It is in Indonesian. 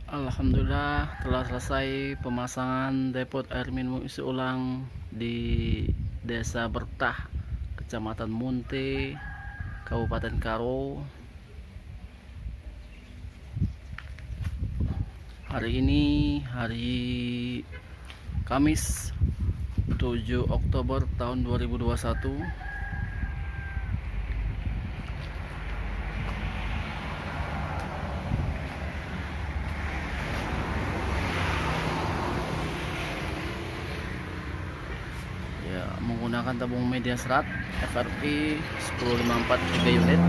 Alhamdulillah telah selesai pemasangan depot air minum isi ulang di Desa Bertah, Kecamatan Munti, Kabupaten Karo. Hari ini hari Kamis 7 Oktober tahun 2021. Ya, menggunakan tabung media serat FRP 10543 unit.